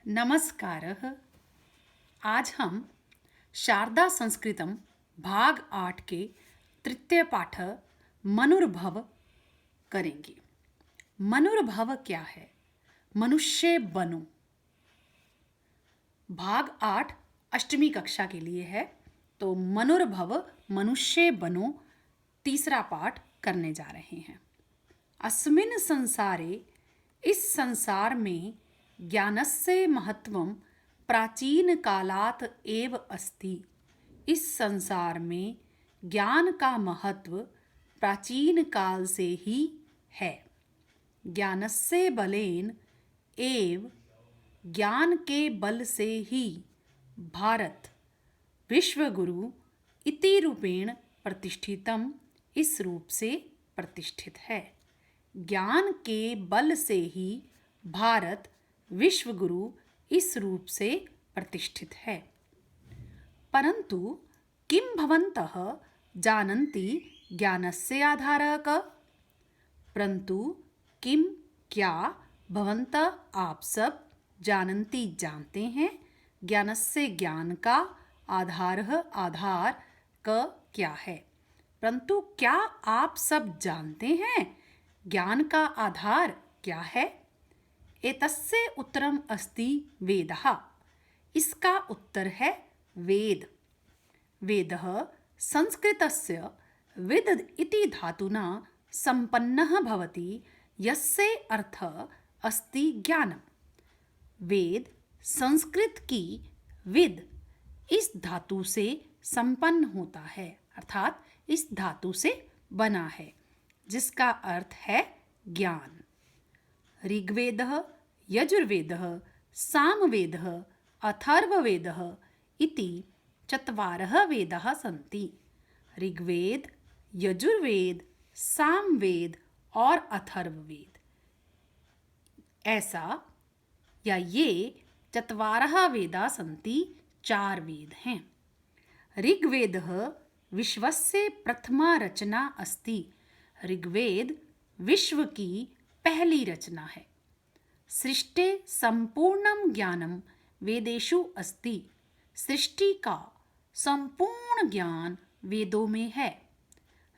नमस्कारः। आज हम शारदा संस्कृतम भाग 8 के तृतीय पाठ मनुर्भव करेंगे। मनुर्भव क्या है? मनुष्य बनो। भाग 8 अष्टमी कक्षा के लिए है, तो मनुर्भव मनुष्य बनो तीसरा पाठ करने जा रहे हैं। अस्मिन् संसारे, इस संसार में ज्ञानस्य महत्वं प्राचीन कालात् एव अस्ति। इस संसार में ज्ञान का महत्व प्राचीन काल से ही है। ज्ञानस्य बलेन एव, ज्ञान के बल से ही भारत विश्वगुरु इति रूपेण प्रतिष्ठितम, इस रूप से प्रतिष्ठित है। ज्ञान के बल से ही भारत विश्वगुरु इस रूप से प्रतिष्ठित है। परंतु किम भवन्तः जानन्ति ज्ञानस्य आधारः कः? परंतु किम, क्या, भवन्तः आप सब, जानन्ति जानते हैं, ज्ञानस्य ज्ञान का, आधारः आधार, क क्या है। परंतु क्या आप सब जानते हैं ज्ञान का आधार क्या है? एतस्य उत्तरम अस्ति वेदः। इसका उत्तर है वेद। वेदः संस्कृतस्य विद इति धातुना संपन्नः भवति, यस्य अर्थः अस्ति ज्ञानम्। वेद संस्कृत की विद इस धातु से संपन्न होता है, अर्थात इस धातु से बना है, जिसका अर्थ है ज्ञान। ऋग्वेदः, यजुर्वेदः, सामवेदः, अथर्ववेदः इति चत्वारः वेदाः सन्ति। ऋग्वेद, यजुर्वेद, सामवेद और अथर्ववेद, ऐसा या ये चत्वारः वेदाः सन्ति, 4 वेद हैं। ऋग्वेदः विश्वस्य प्रथमा रचना अस्ति। ऋग्वेद विश्व की पहली रचना है। सृष्टि संपूर्णं ज्ञानम वेदेषु अस्ति। सृष्टि का संपूर्ण ज्ञान वेदों में है।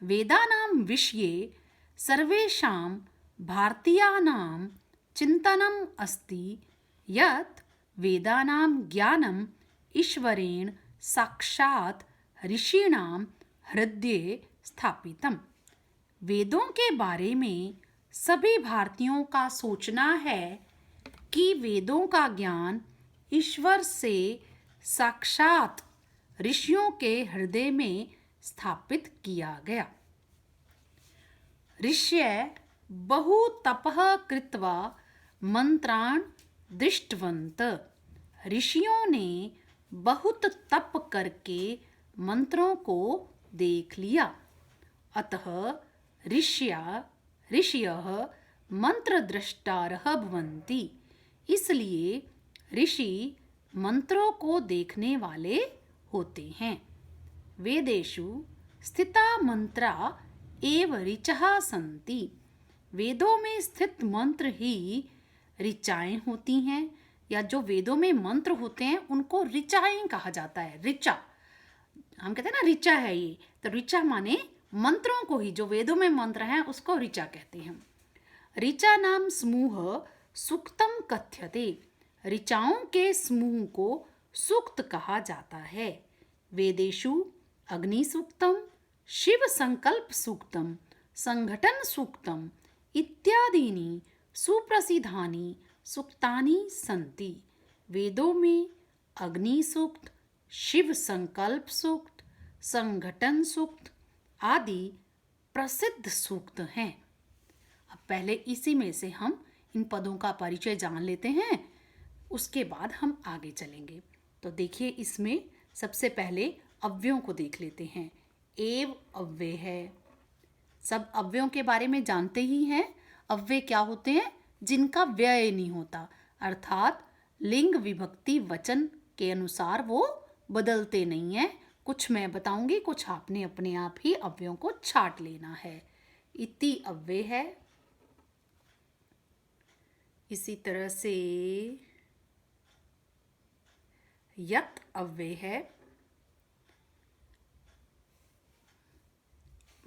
वेदानां विषये सर्वेषां भारतीयानां चिन्तनम् अस्ति यत् वेदानां ज्ञानम् ईश्वरेण साक्षात् ऋषीणां हृदये स्थापितम्। वेदों के बारे में सभी भारतीयों का सोचना है कि वेदों का ज्ञान ईश्वर से साक्षात ऋषियों के हृदय में स्थापित किया गया। ऋषय बहु तपः कृत्वा मंत्रान् दृष्टवन्त। ऋषियों ने बहुत तप करके मंत्रों को देख लिया। अतः ऋषयः मंत्रद्रष्टारः भवन्ति। इसलिए ऋषि मंत्रों को देखने वाले होते हैं। वेदेषु स्थिता मंत्रा एव ऋचः सन्ति। वेदों में स्थित मंत्र ही ऋचाएं होती हैं, या जो वेदों में मंत्र होते हैं उनको ऋचाएं कहा जाता है। ऋचा, हम कहते हैं ना ऋचा है ये, तो ऋचा माने मंत्रों को ही, जो वेदों में मंत्र हैं उसको ऋचा कहते हैं। ऋचा नाम समूह सूक्तम कथ्यते। ऋचाओं के समूह को सूक्त कहा जाता है। वेदेषु अग्नि सूक्तम, शिव संकल्प सूक्तम, संघटन सूक्तम इत्यादीनि सुप्रसिद्धानि सूक्तानि सन्ति। वेदों में अग्नि सूक्त, शिव संकल्प सूक्त, संघटन सूक्त आदि प्रसिद्ध सूक्त हैं। अब पहले इसी में से हम इन पदों का परिचय जान लेते हैं, उसके बाद हम आगे चलेंगे। तो देखिए, इसमें सबसे पहले अव्ययों को देख लेते हैं। एव अव्यय है। सब अव्ययों के बारे में जानते ही हैं। अव्यय क्या होते हैं? जिनका व्यय नहीं होता, अर्थात लिंग विभक्ति वचन के अनुसार वो बदलते नहीं हैं। कुछ मैं बताऊंगी, कुछ आपने अपने आप ही अव्ययों को छाट लेना है। इति अव्यय है। इसी तरह से यत् अव्यय है।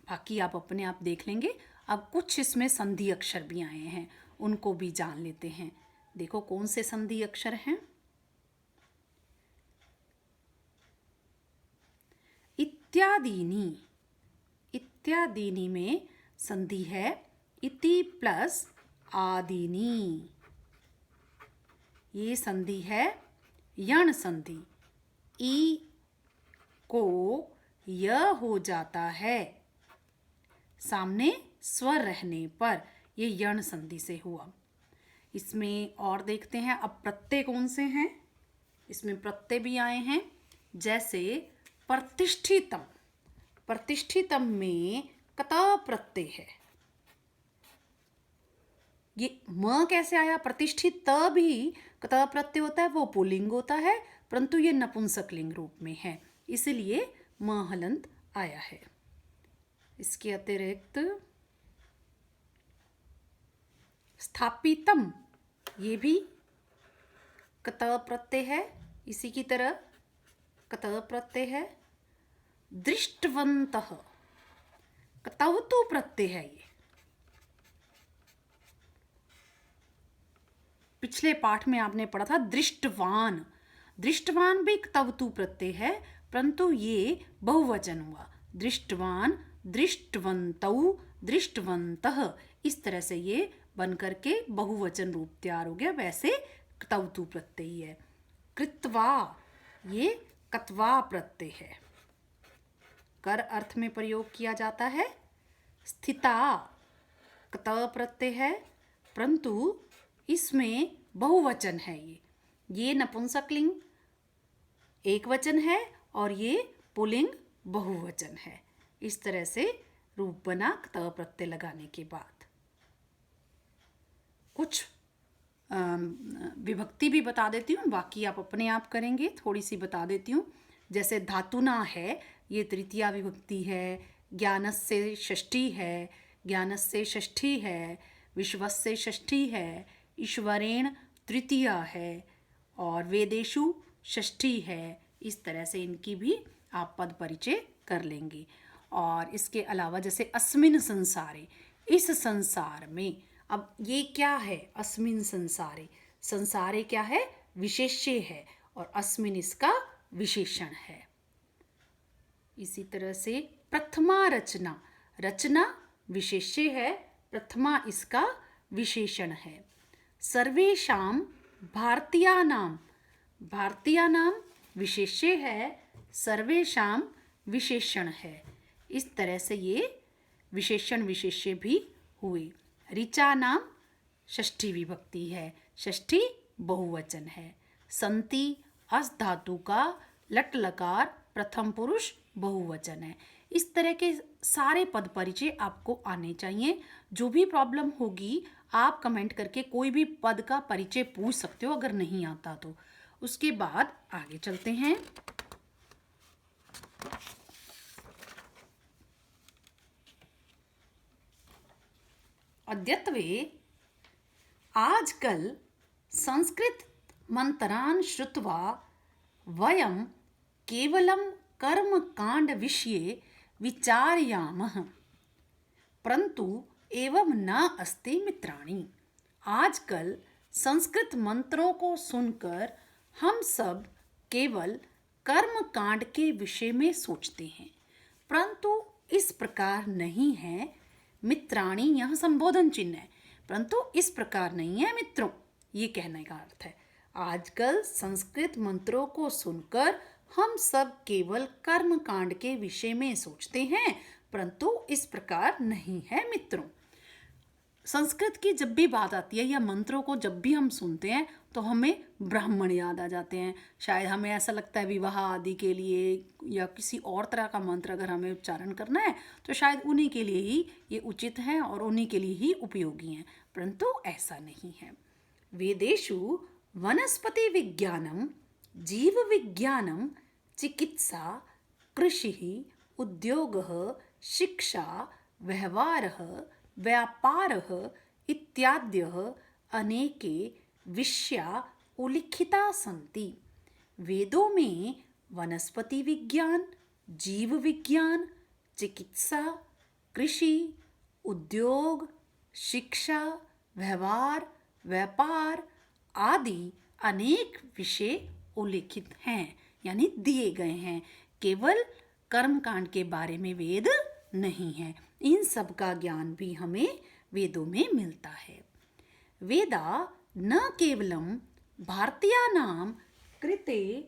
बाकी आप अपने आप देख लेंगे। अब कुछ इसमें संधि अक्षर भी आए हैं, उनको भी जान लेते हैं। देखो कौन से संधि अक्षर हैं। इत्यादीनी, इत्यादीनी में संधि है इति प्लस आदीनी। ये संधि है यण संधि। ई को य हो जाता है सामने स्वर रहने पर, ये यण संधि से हुआ। इसमें और देखते हैं अब प्रत्यय कौन से हैं। इसमें प्रत्यय भी आए हैं, जैसे प्रतिष्ठितम। प्रतिष्ठितम में कत प्रत्यय है। ये म कैसे आया? प्रतिष्ठित त भी कत प्रत्यय होता है, वो पुल्लिंग होता है, परंतु ये नपुंसकलिंग रूप में है, इसलिए म हलंत आया है। इसके अतिरिक्त स्थापितम, ये भी कत प्रत्यय है, इसी की तरह कत प्रत्यय है। दृष्टवन्तः कतवतु प्रत्यय है। ये पिछले पाठ में आपने पढ़ा था दृष्टवान। दृष्टवान भी कतवतु प्रत्यय है, परंतु ये बहुवचन हुआ। दृष्टवान, दृष्टवन्तौ, दृष्टवन्तः, इस तरह से ये बन करके बहुवचन रूप तैयार हो गया। वैसे कतवतु प्रत्यय है। कृत्वा, ये कत्वा प्रत्यय है, कर अर्थ में प्रयोग किया जाता है। स्थिता कत प्रत्यय है, परंतु इसमें बहुवचन है। ये नपुंसकलिंग एक वचन है और ये पुल्लिंग बहुवचन है। इस तरह से रूप बना कत प्रत्यय लगाने के बाद। कुछ विभक्ति भी बता देती हूँ, बाकी आप अपने आप करेंगे। थोड़ी सी बता देती हूँ। जैसे धातुना है, ये तृतीया विभक्ति है। ज्ञानस्य षष्ठी है, ज्ञानस्य षष्ठी है। विश्वस्य षष्ठी है। ईश्वरेण तृतीया है और वेदेषु षष्ठी है। इस तरह से इनकी भी आप पद परिचय कर लेंगे। और इसके अलावा जैसे अस्मिन संसारे, इस संसार में, अब ये क्या है? अस्मिन संसारे, संसारे क्या है? विशेष्य है और अस्मिन इसका विशेषण है। इसी तरह से प्रथमा रचना, रचना विशेष्य है, प्रथमा इसका विशेषण है। सर्वेषां भारतीयानां, भारतीयानां विशेष्य है, सर्वेषां विशेषण है। इस तरह से ये विशेषण विशेष्य भी हुए। ऋचा नाम षष्ठी विभक्ति है, षष्ठी बहुवचन है। संति अस धातु का लट लकार प्रथम पुरुष बहुवचन है। इस तरह के सारे पद परिचय आपको आने चाहिए। जो भी प्रॉब्लम होगी आप कमेंट करके कोई भी पद का परिचय पूछ सकते हो अगर नहीं आता तो। उसके बाद आगे चलते हैं। अद्यत्वे आजकल संस्कृत मंत्रान् श्रुत्वा वयं केवलं कर्मकांड विषये विचारयामः, परंतु एवं न अस्ति मित्राणि। आजकल संस्कृत मंत्रों को सुनकर हम सब केवल कर्म कांड के विषय में सोचते हैं, परंतु इस प्रकार नहीं है मित्राणि। यह संबोधन चिन्ह है, परंतु इस प्रकार नहीं है मित्रों, ये कहने का अर्थ है। आजकल संस्कृत मंत्रों को सुनकर हम सब केवल कर्म कांड के विषय में सोचते हैं, परंतु इस प्रकार नहीं है मित्रों। संस्कृत की जब भी बात आती है या मंत्रों को जब भी हम सुनते हैं तो हमें ब्राह्मण याद आ जाते हैं। शायद हमें ऐसा लगता है विवाह आदि के लिए या किसी और तरह का मंत्र अगर हमें उच्चारण करना है तो शायद उन्हीं के लिए ही ये उचित है और उन्हीं के लिए ही उपयोगी हैं, परंतु ऐसा नहीं है। वेदेषु वनस्पति विज्ञानम, जीव विज्ञानम, चिकित्सा, कृषि, उद्योगः, शिक्षा, व्यवहारः, व्यापारः इत्याद्यः अनेके विषया उल्लिखिता सन्ति। वेदों में वनस्पति विज्ञान, जीव विज्ञान, चिकित्सा, कृषि, उद्योग, शिक्षा, व्यवहार, व्यापार आदि अनेक विषय उल्लिखित हैं, यानी दिए गए हैं। केवल कर्मकांड के बारे में वेद नहीं है, इन सब का ज्ञान भी हमें वेदों में मिलता है। वेदा न केवलं भारतीयानां कृते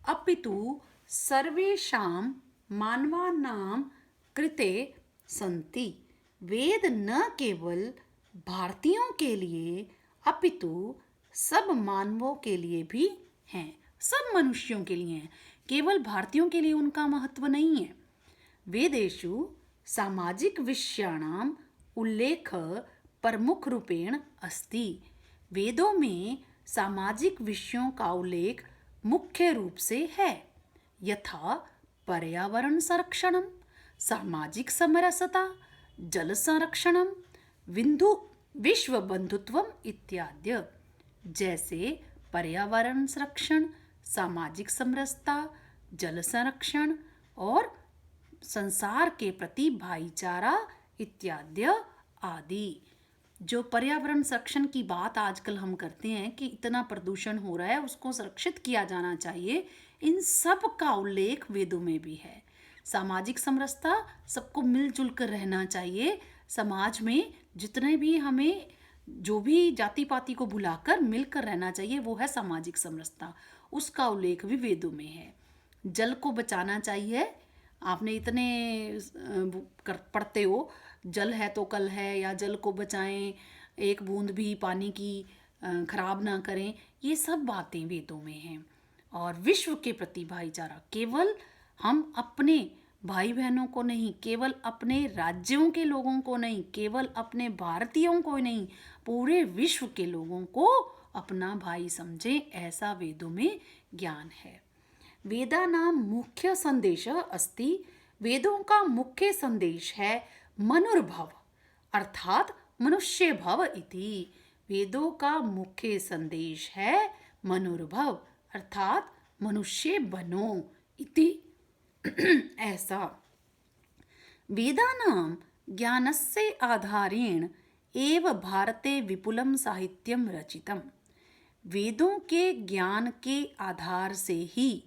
अपितु सर्वेषां मानवानां कृते सन्ति। वेद न केवल भारतीयों के लिए अपितु सब मानवों के लिए भी हैं, सब मनुष्यों के लिए हैं, केवल भारतीयों के लिए उनका महत्व नहीं है। वेदेषु सामाजिक विषयाणां उल्लेख प्रमुख रूपेण अस्ति। वेदों में सामाजिक विषयों का उल्लेख मुख्य रूप से है, यथा पर्यावरण संरक्षणम, सामाजिक समरसता, जल संरक्षणम, विश्व बंधुत्वम इत्यादि। जैसे पर्यावरण संरक्षण, सामाजिक समरसता, जल संरक्षण और संसार के प्रति भाईचारा इत्यादि आदि। जो पर्यावरण संरक्षण की बात आजकल हम करते हैं कि इतना प्रदूषण हो रहा है, उसको संरक्षित किया जाना चाहिए, इन सब का उल्लेख वेदों में भी है। सामाजिक समरसता, सबको मिलजुल कर रहना चाहिए। समाज में जितने भी हमें जो भी जाति पाति को भुलाकर मिलकर रहना चाहिए, वो है सामाजिक समरसता, उसका उल्लेख भी वेदों में है। जल को बचाना चाहिए, आपने इतने पढ़ते हो, जल है तो कल है, या जल को बचाएं, एक बूंद भी पानी की खराब ना करें, ये सब बातें वेदों में हैं। और विश्व के प्रति भाईचारा, केवल हम अपने भाई बहनों को नहीं, केवल अपने राज्यों के लोगों को नहीं, केवल अपने भारतीयों को नहीं, पूरे विश्व के लोगों को अपना भाई समझे, ऐसा वेदों में ज्ञान है। वेदानां मुख्य संदेश अस्ति। वेदों का मुख्य संदेश है मनुर्भव, अर्थात मनुष्य भव इति। वेदों का मुख्य संदेश है मनुर्भव, अर्थात मनुष्य बनो इति। ऐसा वेदानां ज्ञानस्य आधारेण एव भारते विपुलं साहित्यं रचितम्। वेदों के ज्ञान के आधार से ही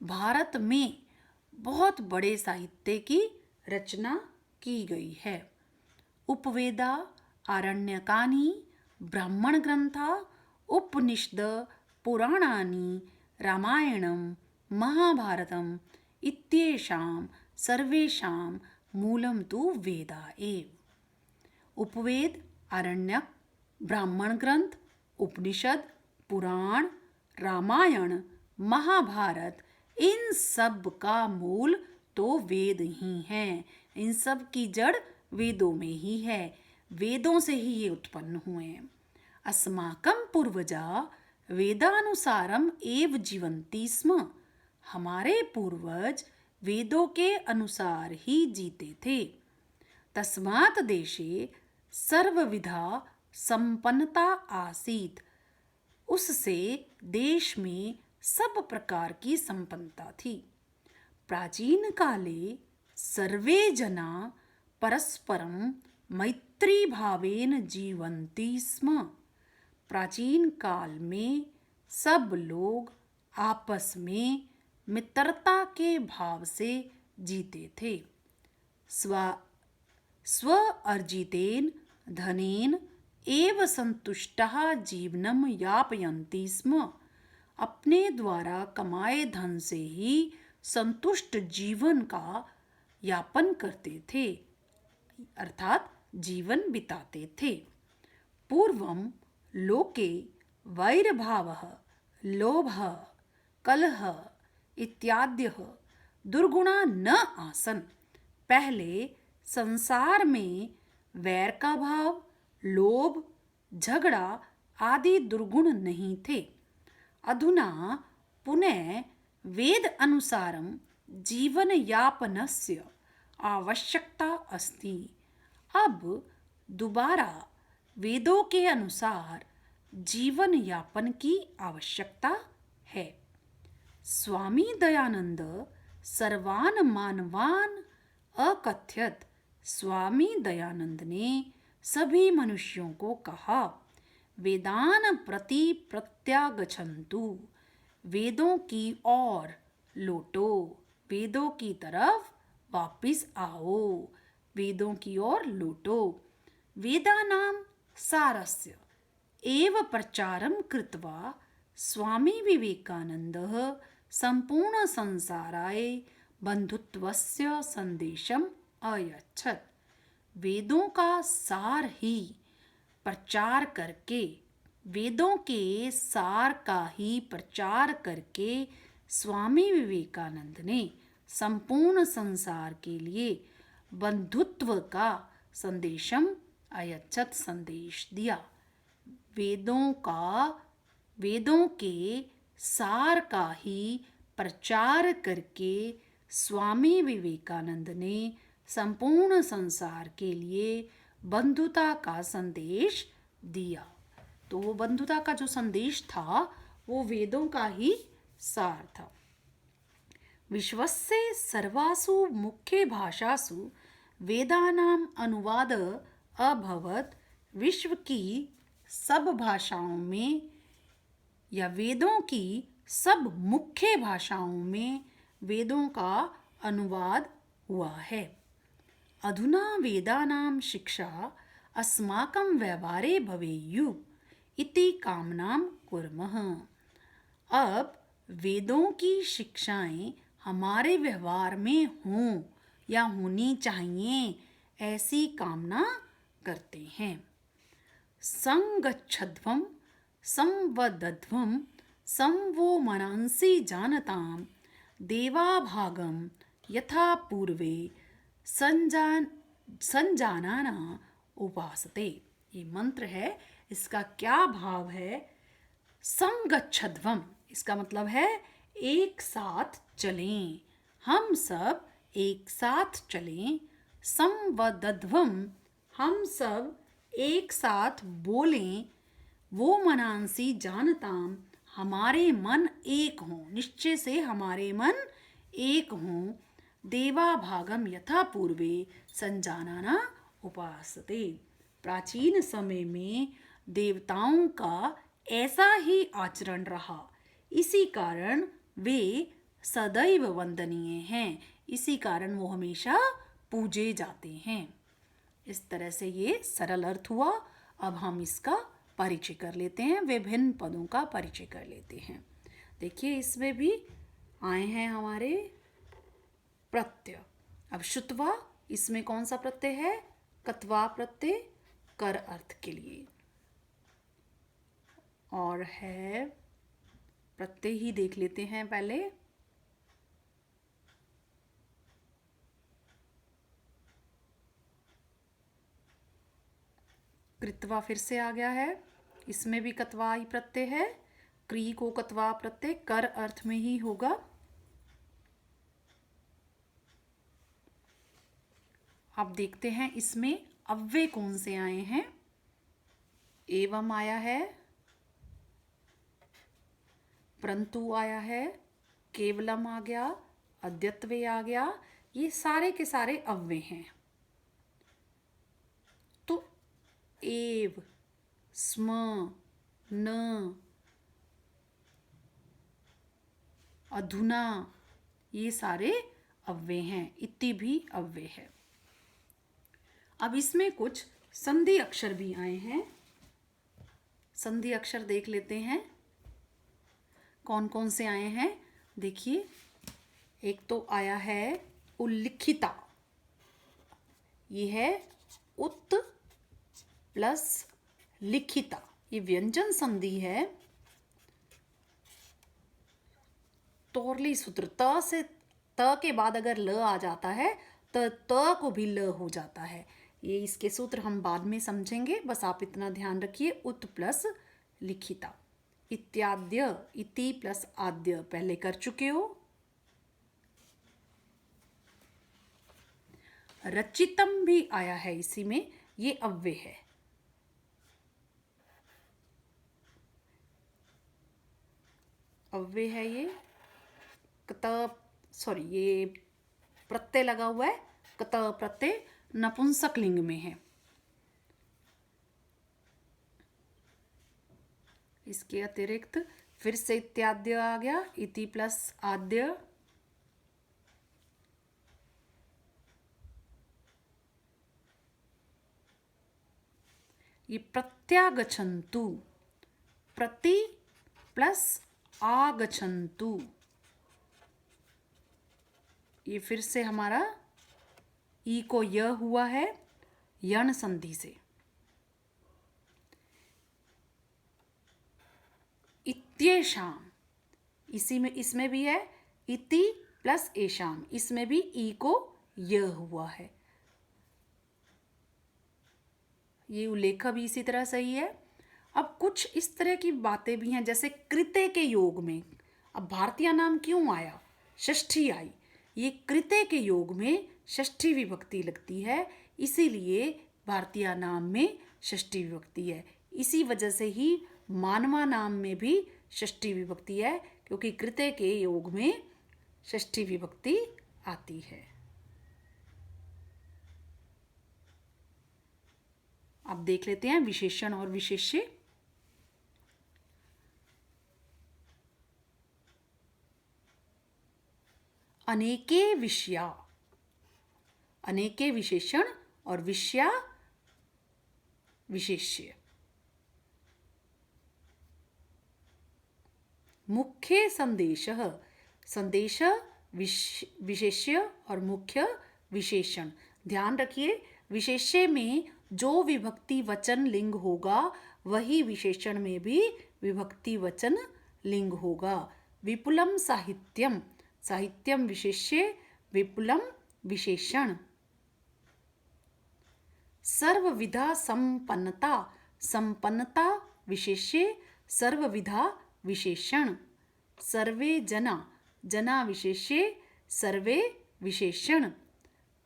भारत में बहुत बड़े साहित्य की रचना की गई है। उपवेदा, आरण्यकानि, ब्राह्मण ग्रंथा, उपनिषद, पुराणानि, रामायणं, महाभारतम् इत्येषां सर्वेषां मूलं तु वेदा एव। उपवेद, आरण्यक, ब्राह्मण ग्रंथ, उपनिषद, पुराण, रामायण, महाभारत, इन सब का मूल तो वेद ही हैं। इन सब की जड़ वेदों में ही है, वेदों से ही ये उत्पन्न हुए हैं। अस्माकं पूर्वजा वेदानुसारम एव जीवन्ति स्म। हमारे पूर्वज वेदों के अनुसार ही जीते थे। तस्मात् देशे सर्वविधा संपन्नता आसीत्। उससे देश में सब प्रकार की संपन्नता थी। प्राचीन काले सर्वे जना परस्परं मैत्री भावेन जीवन्ति स्म। प्राचीन काल में सब लोग आपस में मित्रता के भाव से जीते थे। स्व अर्जितेन धनेन एव संतुष्टः जीवनं यापयन्ति स्म। अपने द्वारा कमाए धन से ही संतुष्ट जीवन का यापन करते थे, अर्थात जीवन बिताते थे। पूर्वं लोके वैरभावः, लोभः, कलह इत्याद्यः दुर्गुणा न आसन्। पहले संसार में वैर का भाव, लोभ, झगड़ा आदि दुर्गुण नहीं थे। अधुना पुनः वेद अनुसारं जीवन यापनस्य आवश्यकता अस्ति। अब दोबारा वेदों के अनुसार जीवन यापन की आवश्यकता है। स्वामी दयानंद सर्वान मानवान अकथ्यत। स्वामी दयानंद ने सभी मनुष्यों को कहा, वेदान प्रति प्रत्यागच्छन्तु, वेदों की ओर लौटो, वेदों की तरफ वापिस आओ, वेदों की ओर लौटो। वेदानां सारस्य एव प्रचारं कृत्वा स्वामी विवेकानन्दः सम्पूर्ण संसाराय बंधुत्वस्य संदेशम अयच्छत्। वेदों का सार ही प्रचार करके, वेदों के सार का ही प्रचार करके स्वामी विवेकानंद ने संपूर्ण संसार के लिए बंधुत्व का संदेशम अयच्छत संदेश दिया। वेदों के सार का ही प्रचार करके स्वामी विवेकानंद ने संपूर्ण संसार के लिए बंधुता का संदेश दिया। तो वो बंधुता का जो संदेश था वो वेदों का ही सार था। विश्वस्य सर्वासु मुख्य भाषासु वेदानाम अनुवाद अभवत। विश्व की सब भाषाओं में या वेदों की सब मुख्य भाषाओं में वेदों का अनुवाद हुआ है। अधुना वेदानां शिक्षा अस्माकं व्यवहारे भवेयु इति कामनां कुर्मः। अब वेदों की शिक्षाएं हमारे व्यवहार में हों या होनी चाहिए, ऐसी कामना करते हैं। संगच्छध्वं संवदध्वं संवो मनांसि जानतां देवाभागं यथा पूर्वे संजानाना उपासते। ये मंत्र है, इसका क्या भाव है? संगच्छध्वम, इसका मतलब है एक साथ चलें, हम सब एक साथ चलें। संवदध्वम, हम सब एक साथ बोलें। वो मनांसी जानताम, हमारे मन एक हों, निश्चय से हमारे मन एक हों। देवा भागम यथा पूर्वे संजानाना उपासते। प्राचीन समय में देवताओं का ऐसा ही आचरण रहा, इसी कारण वे सदैव वंदनीय हैं, इसी कारण वो हमेशा पूजे जाते हैं। इस तरह से ये सरल अर्थ हुआ। अब हम इसका परिचय कर लेते हैं, विभिन्न पदों का परिचय कर लेते हैं। देखिए इसमें भी आए हैं हमारे प्रत्यय। अब शुत्वा, इसमें कौन सा प्रत्यय है? कत्वा प्रत्यय, कर अर्थ के लिए। और है प्रत्यय ही देख लेते हैं पहले। कृत्वा फिर से आ गया है, इसमें भी कत्वा ही प्रत्यय है। क्री को कत्वा प्रत्यय कर अर्थ में ही होगा। अब देखते हैं इसमें अव्यय कौन से आए हैं। एवं आया है, परंतु आया है, केवलम आ गया, अद्यत्वे आ गया। ये सारे के सारे अव्यय हैं। तो एव, स्म, न, अधुना, ये सारे अव्यय हैं। इति भी अव्यय है। अब इसमें कुछ संधि अक्षर भी आए हैं। संधि अक्षर देख लेते हैं कौन कौन से आए हैं। देखिए, एक तो आया है उल्लिखिता, ये है उत प्लस लिखिता, ये व्यंजन संधि है। तोरली सूत्र, त से त के बाद अगर ल आ जाता है तो त को भी ल हो जाता है। ये इसके सूत्र हम बाद में समझेंगे, बस आप इतना ध्यान रखिए। उत प्लस लिखिता। इत्याद्य, इति प्लस आद्य पहले कर चुके हो। रचितम भी आया है इसी में, ये अव्यय है। अव्यय है ये। कत, सॉरी ये प्रत्यय लगा हुआ है, कत प्रत्यय नपुंसक लिंग में है। इसके अतिरिक्त फिर से इत्याद्य आ गया, इति प्लस आद्य। ये प्रत्यागच्छन्तु, प्रति प्लस आगच्छन्तु, ये फिर से हमारा ई को य हुआ है यण संधि से। इत्येषाम, इसी में, इसमें भी है इति प्लस एषाम, इसमें भी ई को य हुआ है। ये उल्लेख भी इसी तरह सही है। अब कुछ इस तरह की बातें भी हैं, जैसे कृते के योग में, अब भारतीय नाम क्यों आया, षष्ठी आई, ये कृते के योग में षष्ठी विभक्ति लगती है, इसीलिए भारतीय नाम में षष्ठी विभक्ति है। इसी वजह से ही मानवा नाम में भी षष्ठी विभक्ति है, क्योंकि कृते के योग में षष्ठी विभक्ति आती है। अब देख लेते हैं विशेषण और विशेष्य। अनेके विषया, अनेके विशेषण और विषया विशेष्य। मुख्य संदेशः, संदेश विशेष्य और मुख्य विशेषण। ध्यान रखिए, विशेष्य में जो विभक्ति वचन लिंग होगा वही विशेषण में भी विभक्ति वचन लिंग होगा। विपुलम साहित्यम, साहित्यम विशेष्य, विपुलम विशेषण। सर्वविधा संपन्नता, संपन्नता विशेष्य, सर्वविधा विशेषण। सर्वे जना, जना विशेष्य, सर्वे विशेषण।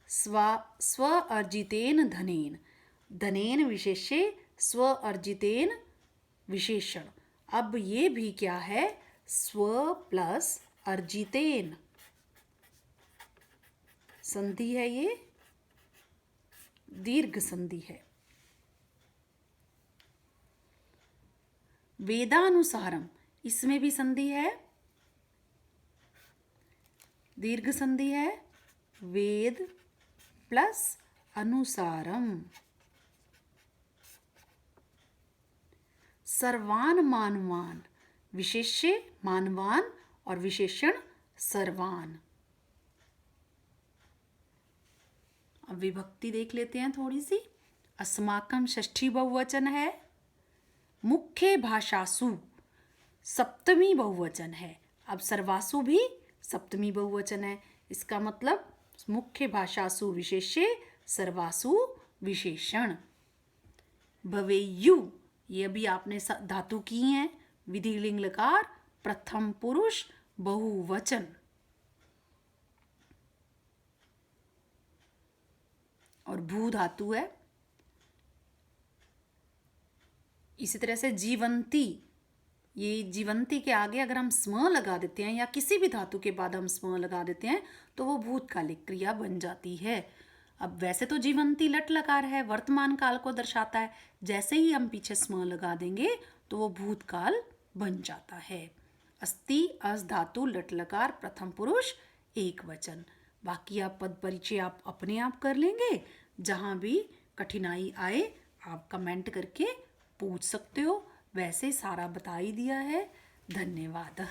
स्व अर्जितेन धनेन, धनेन विशेष्य, स्व अर्जितेन विशेषण। अब ये भी क्या है, स्व प्लस अर्जितेन संधि है, ये दीर्घ संधि है। वेदानुसारम, इसमें भी संधि है, दीर्घ संधि है, वेद प्लस अनुसारम। सर्वान मानवान, विशेष्य मानवान और विशेषण सर्वान। अब विभक्ति देख लेते हैं थोड़ी सी। अस्माकम षष्ठी बहुवचन है, मुख्य भाषासु सप्तमी बहुवचन है। अब सर्वासु भी सप्तमी बहुवचन है, इसका मतलब मुख्य भाषासु विशेष्य, सर्वासु विशेषण। भवेयु, ये भी आपने धातु की हैं, विधिलिंग लकार, प्रथम पुरुष बहुवचन। और भू धातु है। इसी तरह से जीवंती, ये जीवंती के आगे अगर हम स्म लगा देते हैं या किसी भी धातु के बाद हम स्म लगा देते हैं तो वो भूतकालिक क्रिया बन जाती है। अब वैसे तो जीवंती लट लकार है, वर्तमान काल को दर्शाता है, जैसे ही हम पीछे स्म लगा देंगे तो वो भूतकाल बन जाता है। अस्ति, अस धातु, लट लकार, प्रथम पुरुष एक वचन। बाकी आप पद परिचय आप अपने आप कर लेंगे, जहाँ भी कठिनाई आए आप कमेंट करके पूछ सकते हो, वैसे सारा बता ही दिया है। धन्यवाद।